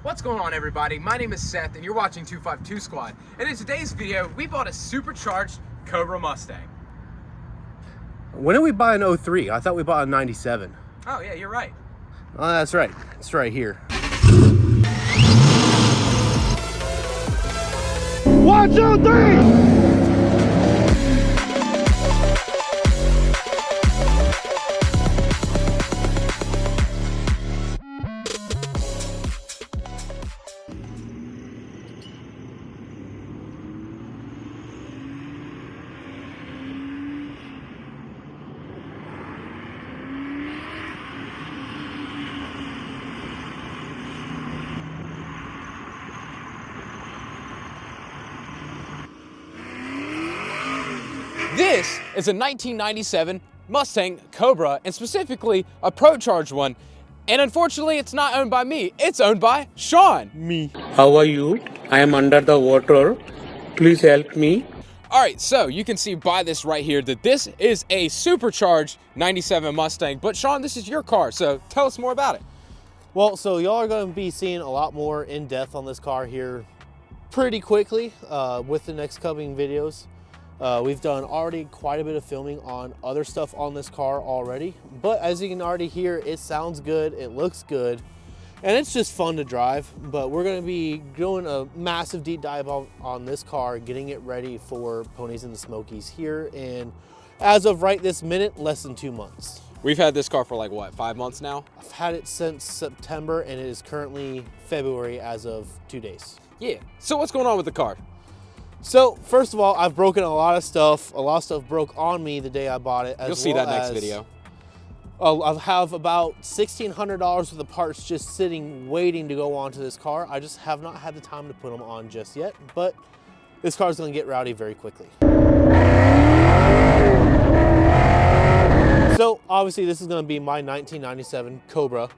What's going on, everybody? My name is Seth and you're watching 252 Squad. And in today's video, we bought a supercharged Cobra Mustang. When did we buy an 03? I thought we bought a 97. Oh yeah, you're right. Oh, that's right. It's right here. One, two, three! This is a 1997 Mustang Cobra, and specifically a Procharged one. And unfortunately, it's not owned by me. It's owned by Sean. Me. How are you? I am under the water. Please help me. All right, so you can see by this right here that this is a supercharged 97 Mustang. But Sean, this is your car, so tell us more about it. Well, so y'all are going to be seeing a lot more in depth on this car here pretty quickly with the next coming videos. We've done already quite a bit of filming on other stuff on this car already, but as you can already hear, it sounds good, it looks good, and it's just fun to drive. But we're going to be doing a massive deep dive on this car, getting it ready for Ponies in the Smokies here in, as of right this minute, less than 2 months. We've had this car for like, what, 5 months now? I've had it since September, and it is currently February as of 2 days. Yeah, so what's going on with the car? So, first of all, I've broken a lot of stuff. A lot of stuff broke on me the day I bought it. You'll see that next video. I have about $1,600 worth of parts just sitting, waiting to go onto this car. I just have not had the time to put them on just yet, but this car is going to get rowdy very quickly. So, obviously, this is going to be my 1997 Cobra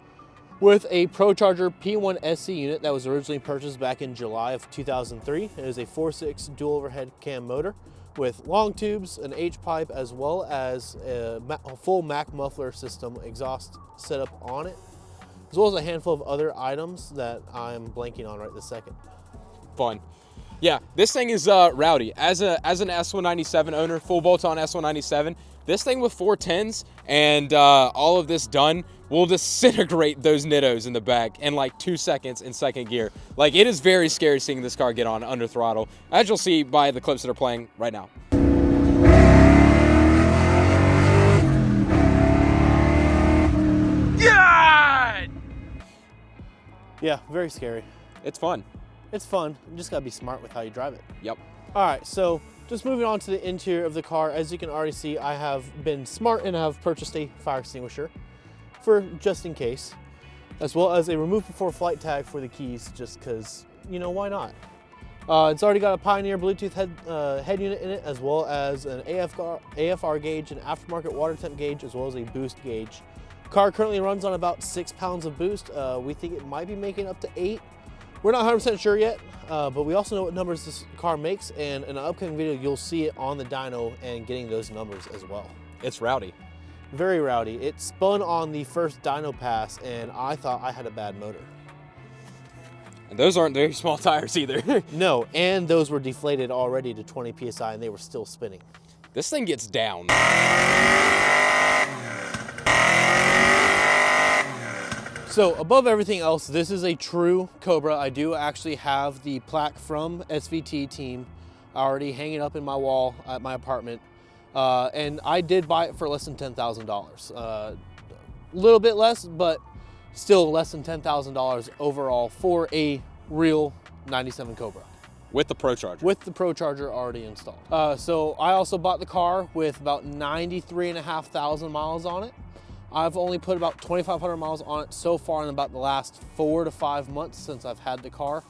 with a Procharger P1 SC unit that was originally purchased back in July of 2003. It is a 4.6 dual overhead cam motor with long tubes, an H-pipe, as well as a full Mac muffler system exhaust setup on it, as well as a handful of other items that I'm blanking on right this second. Fun. Yeah, this thing is rowdy. As an S197 owner, full bolt-on S197, this thing with 410s and all of this done will disintegrate those nittos in the back in like 2 seconds in second gear. Like, it is very scary seeing this car get on under throttle, as you'll see by the clips that are playing right now. God! Yeah, very scary. It's fun. It's fun. You just gotta be smart with how you drive it. Yep. All right, so just moving on to the interior of the car. As you can already see, I have been smart and have purchased a fire extinguisher for just in case, as well as a remove before flight tag for the keys, just because, you know, why not? It's already got a Pioneer Bluetooth head unit in it, as well as an AFR gauge, an aftermarket water temp gauge, as well as a boost gauge. Car currently runs on about 6 pounds of boost. We think it might be making up to 8. We're not 100% sure yet, but we also know what numbers this car makes, and in an upcoming video, you'll see it on the dyno and getting those numbers as well. It's rowdy. Very rowdy. It spun on the first dyno pass, and I thought I had a bad motor. And those aren't very small tires either. No, and those were deflated already to 20 PSI, and they were still spinning. This thing gets down. So above everything else, this is a true Cobra. I do actually have the plaque from SVT team already hanging up in my wall at my apartment. And I did buy it for less than $10,000. A little bit less, but still less than $10,000 overall for a real 97 Cobra. With the Procharger. With the Procharger already installed. So I also bought the car with about 93,500 miles on it. I've only put about 2,500 miles on it so far in about the last 4 to 5 months since I've had the car.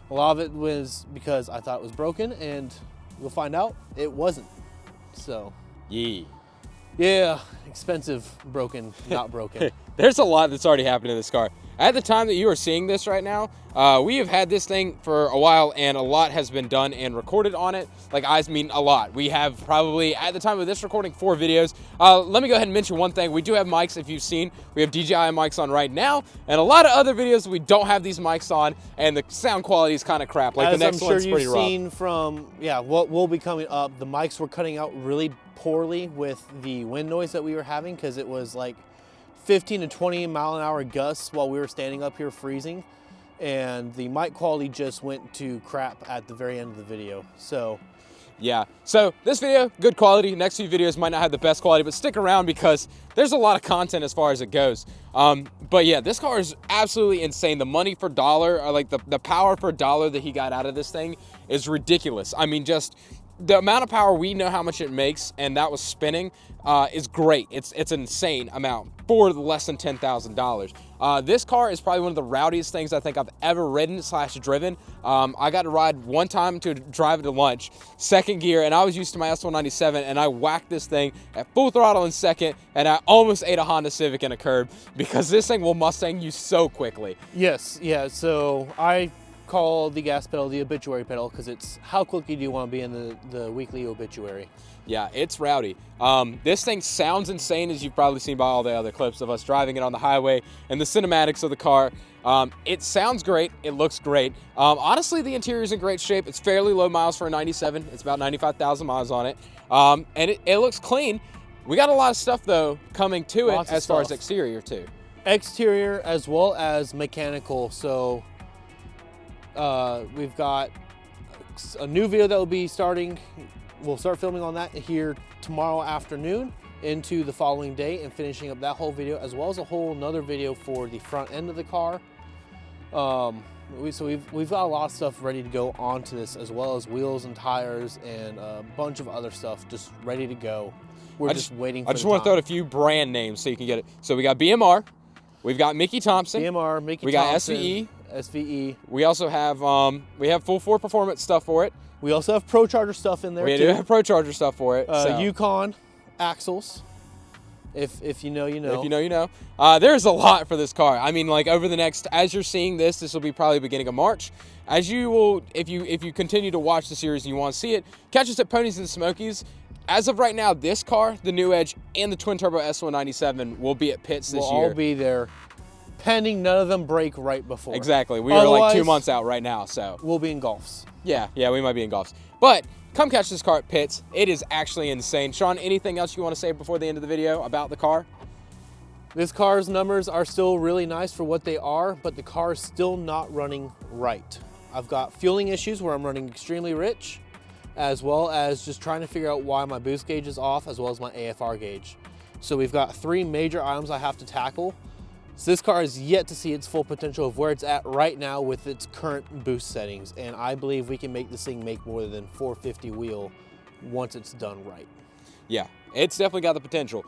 A lot of it was because I thought it was broken, and we'll find out it wasn't. So, yeah, expensive, broken, not broken. There's a lot that's already happened in this car. At the time that you are seeing this right now, we have had this thing for a while, and a lot has been done and recorded on it. Like, I mean a lot. We have probably, at the time of this recording, 4 videos. Let me go ahead and mention one thing. We do have mics, if you've seen. We have DJI mics on right now, and a lot of other videos we don't have these mics on, and the sound quality is kind of crap. Like, as the next I'm sure one's pretty you've rough. seen from, what will be coming up, the mics were cutting out really poorly with the wind noise that we were having, because it was like 15 to 20 mile an hour gusts while we were standing up here freezing, and the mic quality just went to crap at the very end of the video. So yeah, so this video, good quality. Next few videos might not have the best quality, but stick around because there's a lot of content as far as it goes. But yeah, this car is absolutely insane. The money per dollar, or like the power per dollar that he got out of this thing is ridiculous. I mean, just the amount of power, we know how much it makes, and that was spinning, is great. It's an insane amount for less than $10,000. This car is probably one of the rowdiest things I think I've ever ridden / driven. I got to ride one time to drive it to lunch, second gear, and I was used to my S197, and I whacked this thing at full throttle in second, and I almost ate a Honda Civic in a curb because this thing will Mustang you so quickly. yes, yeah, so I call the gas pedal the obituary pedal, because it's how quickly do you want to be in the weekly obituary. Yeah, it's rowdy. This thing sounds insane, as you've probably seen by all the other clips of us driving it on the highway and the cinematics of the car. It sounds great. It looks great. Honestly, the interior is in great shape. It's fairly low miles for a 97. It's about 95,000 miles on it. And it looks clean. We got a lot of stuff, though, coming to it as far as exterior, too. Exterior as well as mechanical. So we've got a new video that will be starting. We'll start filming on that here tomorrow afternoon into the following day, and finishing up that whole video, as well as a whole another video for the front end of the car. We've got a lot of stuff ready to go onto this, as well as wheels and tires and a bunch of other stuff just ready to go. We're just waiting for I just want to throw out a few brand names so you can get it. So we got BMR, we've got Mickey Thompson, Mickey we Thompson, got SVE. We also have full 4 performance stuff for it. We also have Procharged stuff in there. We too. do have Procharged stuff for it. Yukon axles. If you know, you know. If you know, you know. There's a lot for this car. I mean, like, over the next, as you're seeing this will be probably beginning of March. As you will, if you continue to watch the series and you want to see it, catch us at Ponies and Smokies. As of right now, this car, the New Edge, and the twin turbo S197 will be at pits this year. We'll all be there, pending none of them break right before. Exactly. We are like 2 months out right now, so. We'll be in Golfs. Yeah, we might be in Golfs. But come catch this car at pits. It is actually insane. Sean, anything else you want to say before the end of the video about the car? This car's numbers are still really nice for what they are, but the car is still not running right. I've got fueling issues where I'm running extremely rich, as well as just trying to figure out why my boost gauge is off, as well as my AFR gauge. So we've got 3 major items I have to tackle. So this car is yet to see its full potential of where it's at right now with its current boost settings, and I believe we can make this thing make more than 450 wheel once it's done right. Yeah, it's definitely got the potential.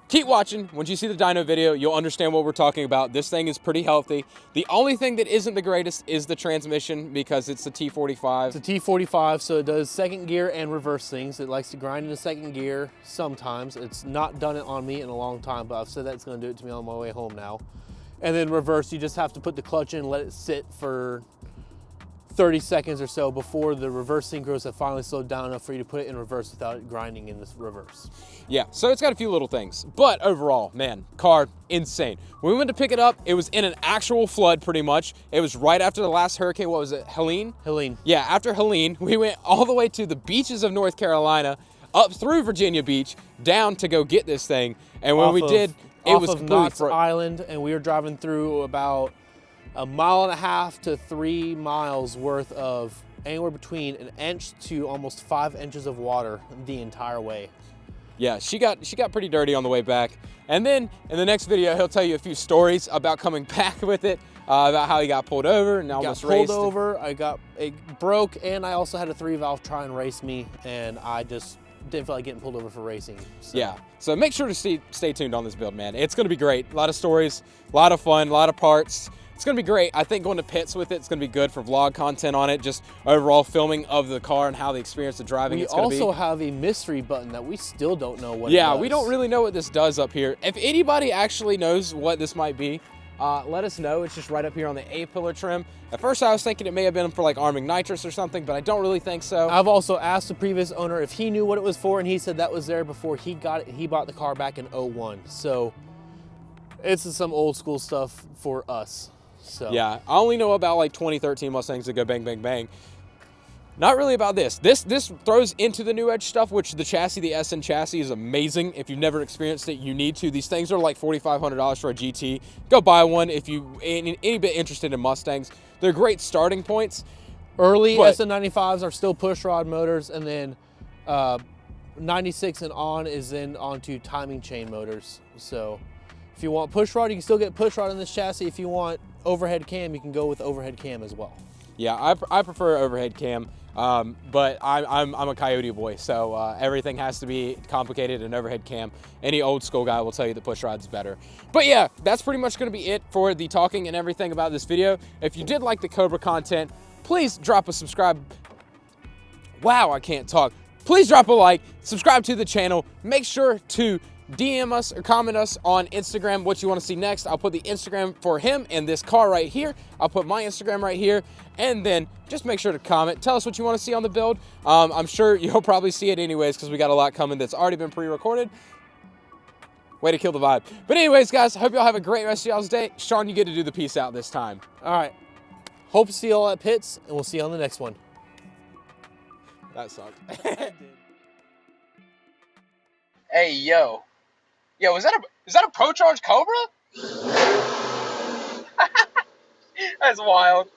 Keep watching. Once you see the dyno video, you'll understand what we're talking about. This thing is pretty healthy. The only thing that isn't the greatest is the transmission, because it's the T45. It's a T45, so it does second gear and reverse things. It likes to grind into second gear sometimes. It's not done it on me in a long time, but I've said that it's going to do it to me on my way home now. And then reverse, you just have to put the clutch in and let it sit for 30 seconds or so before the reverse synchros have finally slowed down enough for you to put it in reverse without it grinding in this reverse. Yeah, so it's got a few little things, but overall, man, car, insane. When we went to pick it up, it was in an actual flood pretty much. It was right after the last hurricane. What was it, Helene? Helene. Yeah, after Helene, we went all the way to the beaches of North Carolina, up through Virginia Beach, down to go get this thing. And when we did, it was completely Knott's Island, and we were driving through about 1.5 miles to 3 miles worth of anywhere between 1 inch to almost 5 inches of water the entire way. Yeah, she got pretty dirty on the way back. And then in the next video, he'll tell you a few stories about coming back with it, about how he got pulled over and almost raced. Got pulled over, it broke, and I also had a 3-valve try and race me, and I just didn't feel like getting pulled over for racing. So. Yeah, so make sure to stay tuned on this build, man. It's gonna be great. A lot of stories, a lot of fun, a lot of parts. It's going to be great. I think going to pits with it's going to be good for vlog content on it, just overall filming of the car and how the experience of driving it's going to be. We also have a mystery button that we still don't know what it does. Yeah, we don't really know what this does up here. If anybody actually knows what this might be, let us know. It's just right up here on the A-pillar trim. At first I was thinking it may have been for like arming nitrous or something, but I don't really think so. I've also asked the previous owner if he knew what it was for, and he said that was there before he got it. He bought the car back in 01. So it's some old school stuff for us. So yeah, I only know about like 2013 Mustangs that go bang, bang, bang. Not really about this. This throws into the new edge stuff, which the chassis, the SN chassis, is amazing. If you've never experienced it, you need to. These things are like $4,500 for a GT. Go buy one if you any bit interested in Mustangs. They're great starting points. Early SN95s are still push rod motors, and then 96 and on is then onto timing chain motors. So if you want push rod, you can still get push rod in this chassis. If you want overhead cam, you can go with overhead cam as well. Yeah, I prefer overhead cam, but I'm a Coyote boy, so everything has to be complicated in overhead cam. Any old school guy will tell you the push rod's better. But yeah, that's pretty much going to be it for the talking and everything about this video. If you did like the Cobra content, please drop a subscribe. Wow, I can't talk. Please drop a like, subscribe to the channel. Make sure to DM us or comment us on Instagram what you want to see next. I'll put the Instagram for him and this car right here. I'll put my Instagram right here. And then just make sure to comment. Tell us what you want to see on the build. I'm sure you'll probably see it anyways because we got a lot coming that's already been pre-recorded. Way to kill the vibe. But anyways, guys, hope y'all have a great rest of y'all's day. Sean, you get to do the peace out this time. All right. Hope to see y'all at pits, and we'll see you on the next one. That sucked. Hey, yo. Yo, is that a Procharged Cobra? That's wild.